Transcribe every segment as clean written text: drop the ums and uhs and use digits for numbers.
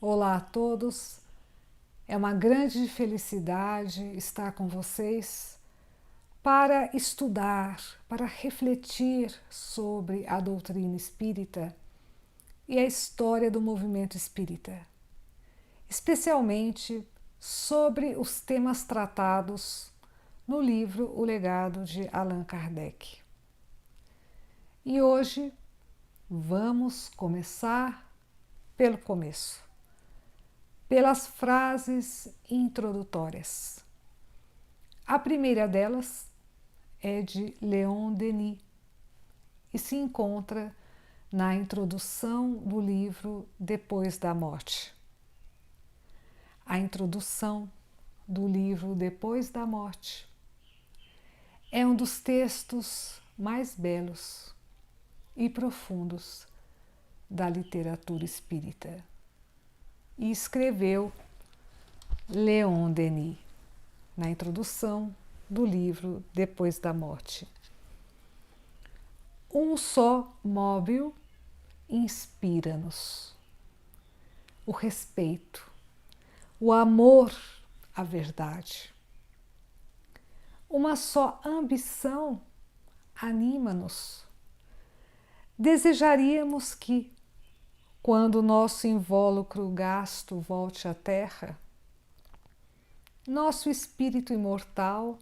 Olá a todos, é uma grande felicidade estar com vocês para estudar, para refletir sobre a doutrina espírita e a história do movimento espírita, especialmente sobre os temas tratados no livro O Legado de Allan Kardec. E hoje vamos começar pelo começo, pelas frases introdutórias. A primeira delas é de Leon Denis e se encontra na introdução do livro Depois da Morte. A introdução do livro Depois da Morte é um dos textos mais belos e profundos da literatura espírita. E escreveu Leon Denis na introdução do livro Depois da Morte. Um só móvel inspira-nos: o respeito, o amor à verdade. Uma só ambição anima-nos. Desejaríamos que, quando nosso invólucro gasto volte à terra, nosso espírito imortal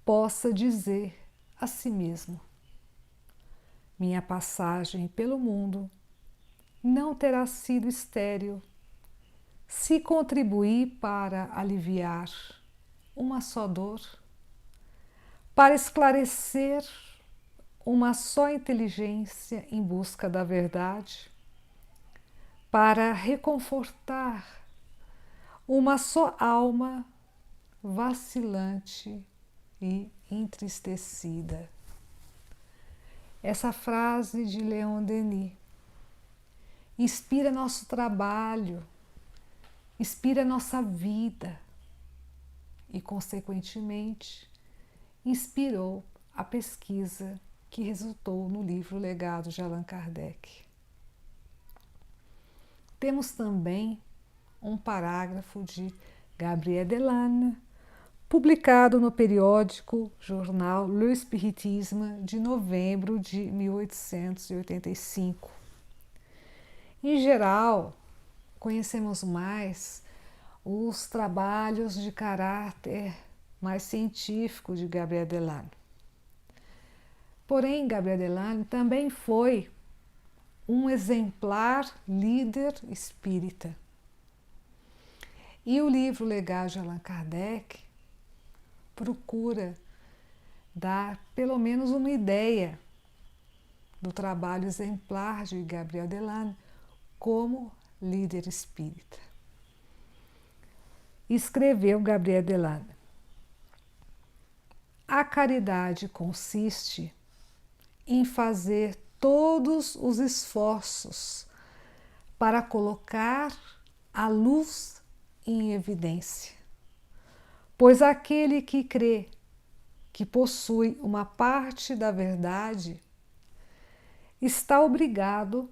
possa dizer a si mesmo: minha passagem pelo mundo não terá sido estéril se contribuir para aliviar uma só dor, para esclarecer uma só inteligência em busca da verdade, para reconfortar uma só alma vacilante e entristecida. Essa frase de Leon Denis inspira nosso trabalho, inspira nossa vida e, consequentemente, inspirou a pesquisa que resultou no livro Legado de Allan Kardec. Temos também um parágrafo de Gabriel Delanne, publicado no periódico jornal Le Spiritisme de novembro de 1885. Em geral, conhecemos mais os trabalhos de caráter mais científico de Gabriel Delanne. Porém, Gabriel Delanne também foi um exemplar líder espírita. E o livro Legado de Allan Kardec procura dar pelo menos uma ideia do trabalho exemplar de Gabriel Delanne como líder espírita. Escreveu Gabriel Delanne: a caridade consiste em fazer todos os esforços para colocar a luz em evidência, pois aquele que crê que possui uma parte da verdade está obrigado,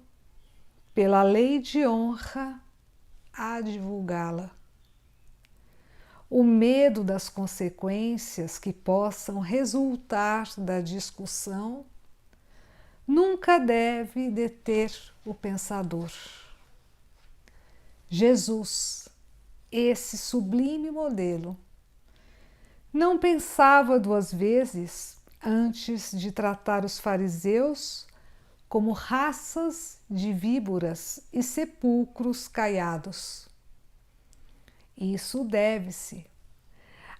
pela lei de honra, a divulgá-la. O medo das consequências que possam resultar da discussão nunca deve deter o pensador. Jesus, esse sublime modelo, não pensava duas vezes antes de tratar os fariseus como raças de víboras e sepulcros caiados. Isso deve-se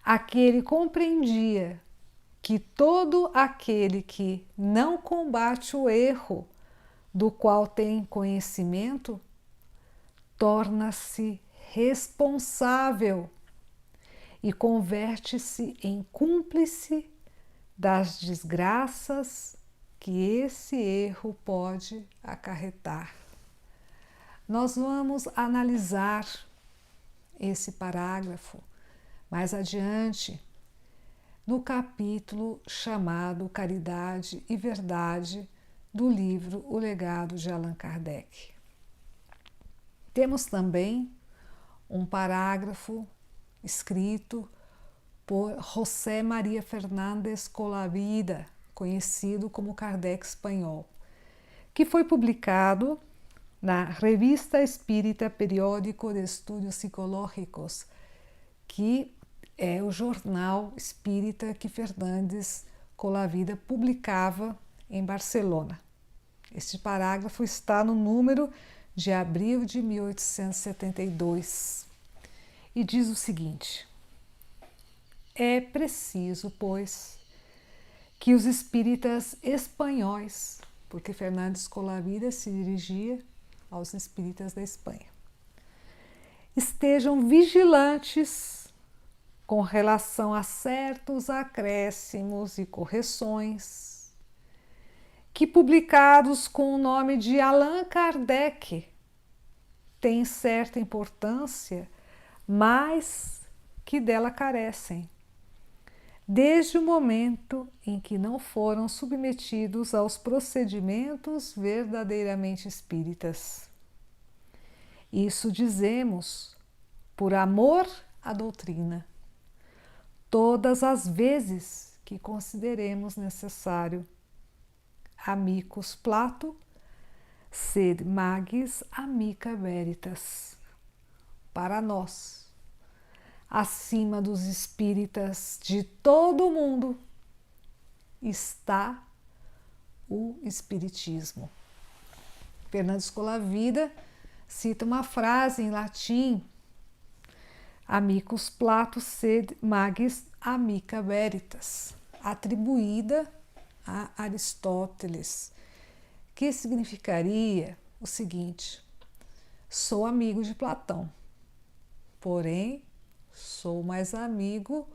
a que ele compreendia que todo aquele que não combate o erro do qual tem conhecimento torna-se responsável e converte-se em cúmplice das desgraças que esse erro pode acarretar. Nós vamos analisar esse parágrafo mais adiante no capítulo chamado Caridade e Verdade do livro O Legado de Allan Kardec. Temos também um parágrafo escrito por José María Fernández Colavida, conhecido como Kardec espanhol, que foi publicado na Revista Espírita Periódico de Estudos Psicológicos, que é o jornal espírita que Fernández Colavida publicava em Barcelona. Este parágrafo está no número de abril de 1872 e diz o seguinte: é preciso, pois, que os espíritas espanhóis, porque Fernández Colavida se dirigia aos espíritas da Espanha, estejam vigilantes com relação a certos acréscimos e correções que, publicados com o nome de Allan Kardec, têm certa importância, mas que dela carecem, desde o momento em que não foram submetidos aos procedimentos verdadeiramente espíritas. Isso dizemos por amor à doutrina, todas as vezes que consideremos necessário. Amicus Plato, sed magis amica veritas. Para nós, acima dos espíritas de todo o mundo, está o Espiritismo. Fernández Colavida cita uma frase em latim: Amicus Plato sed magis amica veritas, atribuída a Aristóteles, que significaria o seguinte: sou amigo de Platão, porém sou mais amigo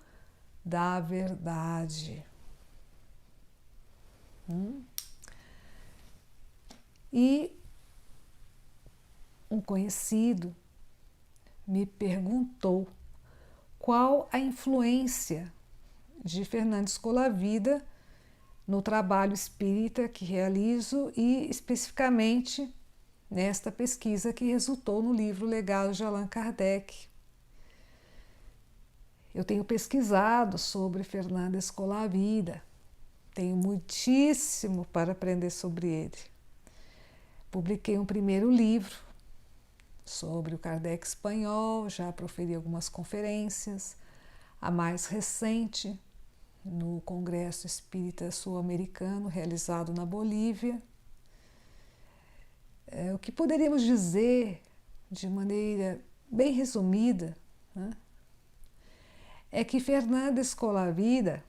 da verdade. E um conhecido me perguntou qual a influência de Fernández Colavida no trabalho espírita que realizo e especificamente nesta pesquisa que resultou no livro Legado de Allan Kardec. Eu tenho pesquisado sobre Fernández Colavida, tenho muitíssimo para aprender sobre ele. Publiquei um primeiro livro sobre o Kardec espanhol, já proferi algumas conferências, a mais recente no Congresso Espírita Sul-Americano, realizado na Bolívia. O que poderíamos dizer, de maneira bem resumida, né, é que Fernández Colavida,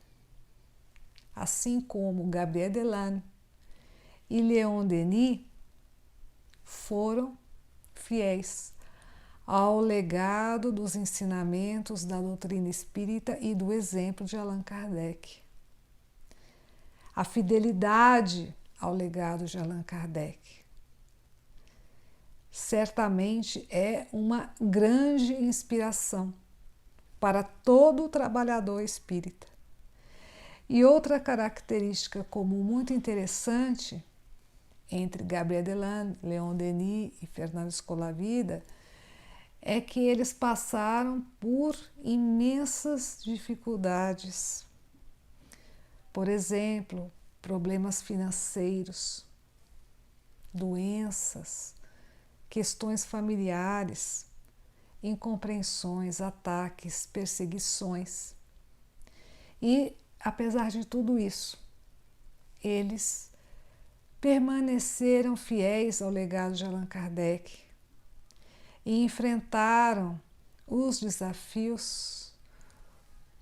assim como Gabriel Delanne e Leon Denis, foram fiéis ao legado dos ensinamentos da doutrina espírita e do exemplo de Allan Kardec. A fidelidade ao legado de Allan Kardec certamente é uma grande inspiração para todo trabalhador espírita. E outra característica comum muito interessante entre Gabriel Delanne, Leon Denis e Fernández Colavida é que eles passaram por imensas dificuldades. Por exemplo, problemas financeiros, doenças, questões familiares, incompreensões, ataques, perseguições. E, apesar de tudo isso, eles permaneceram fiéis ao legado de Allan Kardec e enfrentaram os desafios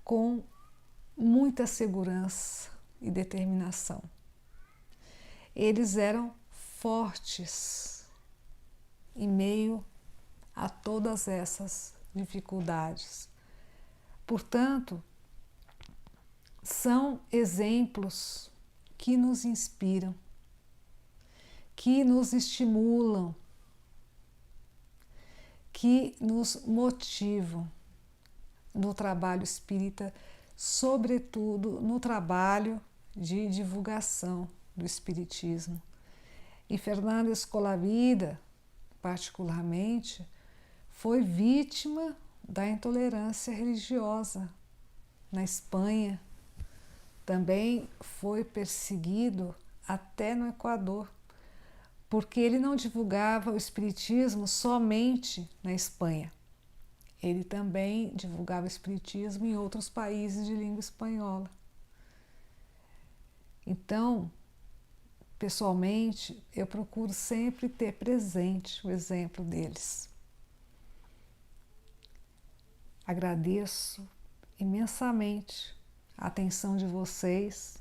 com muita segurança e determinação. Eles eram fortes em meio a todas essas dificuldades. Portanto, são exemplos que nos inspiram, que nos estimulam, que nos motivam no trabalho espírita, sobretudo no trabalho de divulgação do espiritismo. E Fernández Colavida, particularmente, foi vítima da intolerância religiosa na Espanha. Também foi perseguido até no Equador, porque ele não divulgava o espiritismo somente na Espanha. Ele também divulgava o espiritismo em outros países de língua espanhola. Então, pessoalmente, eu procuro sempre ter presente o exemplo deles. Agradeço imensamente a atenção de vocês.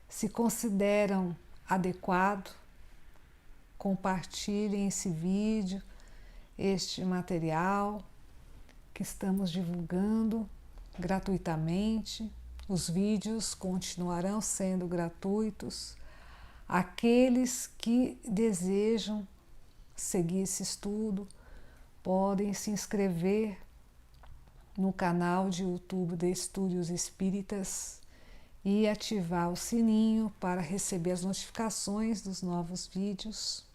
Se consideram adequado, compartilhem esse vídeo, este material que estamos divulgando gratuitamente. Os vídeos continuarão sendo gratuitos. Aqueles que desejam seguir esse estudo podem se inscrever no canal de YouTube de Estúdios Espíritas e ativar o sininho para receber as notificações dos novos vídeos.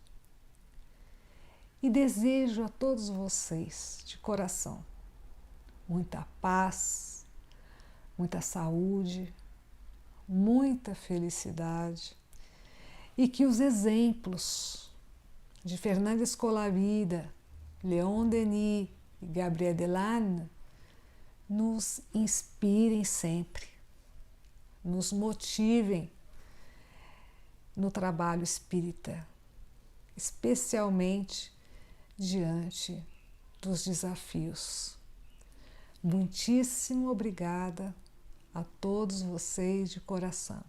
E desejo a todos vocês, de coração, muita paz, muita saúde, muita felicidade, e que os exemplos de Fernando Escolavida, Leon Denis e Gabriel Delanne nos inspirem sempre, nos motivem no trabalho espírita, especialmente diante dos desafios. Muitíssimo obrigada a todos vocês de coração.